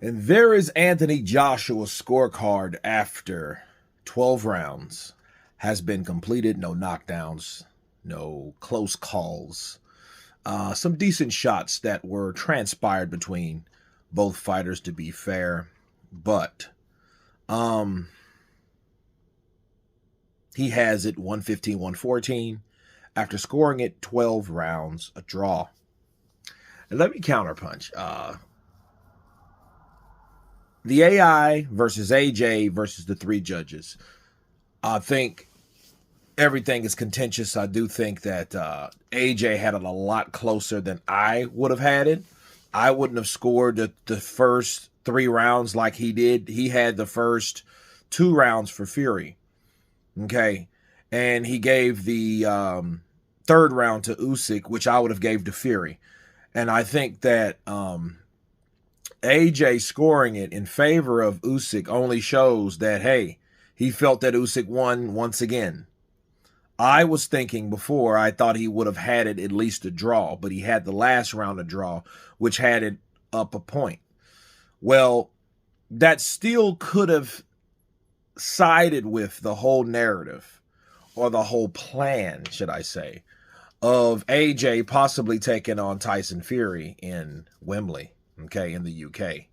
And there is Anthony Joshua's scorecard after 12 rounds has been completed. No knockdowns, no close calls. Some decent shots that were transpired between both fighters, to be fair. But he has it 115-114 after scoring it 12 rounds, a draw. And let me counterpunch. The AI versus AJ versus the three judges. I think everything is contentious. I do think that AJ had it a lot closer than I would have had it. I wouldn't have scored the first 3 rounds like he did. He had the first 2 rounds for Fury. Okay. And he gave the 3rd round to Usyk, which I would have gave to Fury. And I think that AJ scoring it in favor of Usyk only shows that, hey, he felt that Usyk won once again. I was thinking before, I thought he would have had it at least a draw, but he had the last round a draw, which had it up a point. Well, that still could have sided with the whole narrative, or the whole plan, should I say, of AJ possibly taking on Tyson Fury in Wembley. Okay, in the UK.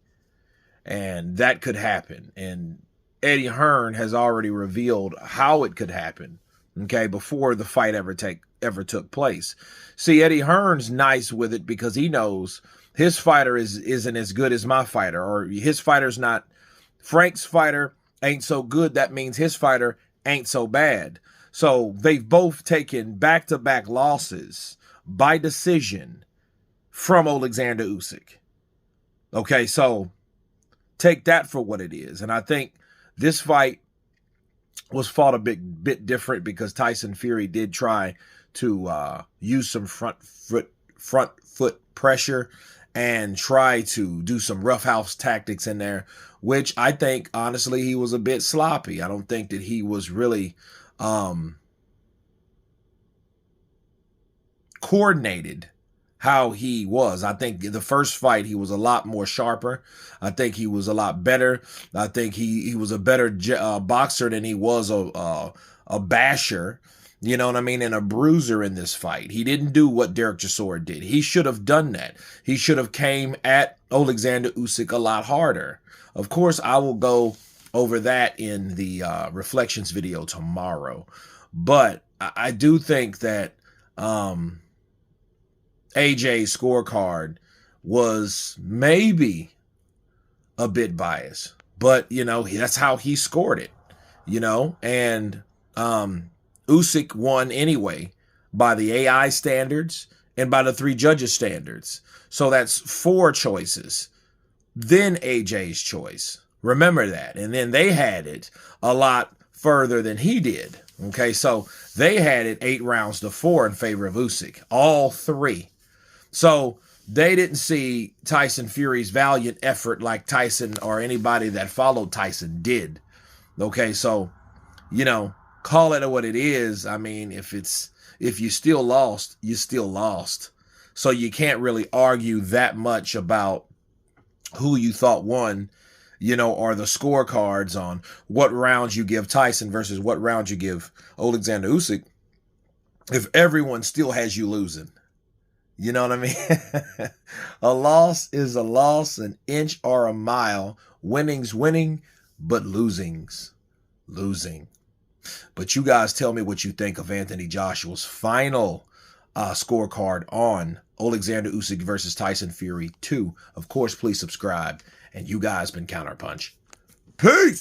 And that could happen. And Eddie Hearn has already revealed how it could happen, okay, before the fight ever took place. See, Eddie Hearn's nice with it because he knows his fighter isn't as good as my fighter, or his fighter's not, Frank's fighter ain't so good, that means his fighter ain't so bad. So they've both taken back-to-back losses by decision from Alexander Usyk. Okay, so take that for what it is. And I think this fight was fought a bit different because Tyson Fury did try to use some front foot pressure and try to do some roughhouse tactics in there, which I think, honestly, he was a bit sloppy. I don't think that he was really coordinated how he was. I think the first fight, he was a lot more sharper. I think he was a lot better. I think he was a better boxer than he was a basher, you know what I mean, and a bruiser in this fight. He didn't do what Derek Chisora did. He should have done that. He should have came at Alexander Usyk a lot harder. Of course, I will go over that in the reflections video tomorrow. But I do think that AJ's scorecard was maybe a bit biased, but you know, that's how he scored it, you know, and Usyk won anyway by the AI standards and by the 3 judges standards. So that's 4 choices, then AJ's choice. Remember that. And then they had it a lot further than he did. Okay, so they had it 8 rounds to 4 in favor of Usyk, all 3. So they didn't see Tyson Fury's valiant effort like Tyson or anybody that followed Tyson did. Okay, so, you know, call it what it is. I mean, if you still lost, you still lost. So you can't really argue that much about who you thought won, you know, or the scorecards on what rounds you give Tyson versus what rounds you give Alexander Usyk if everyone still has you losing. You know what I mean? A loss is a loss, an inch or a mile. Winning's winning, but losing's losing. But you guys tell me what you think of Anthony Joshua's final scorecard on Alexander Usyk versus Tyson Fury 2. Of course, please subscribe. And you guys been Counterpunch. Peace!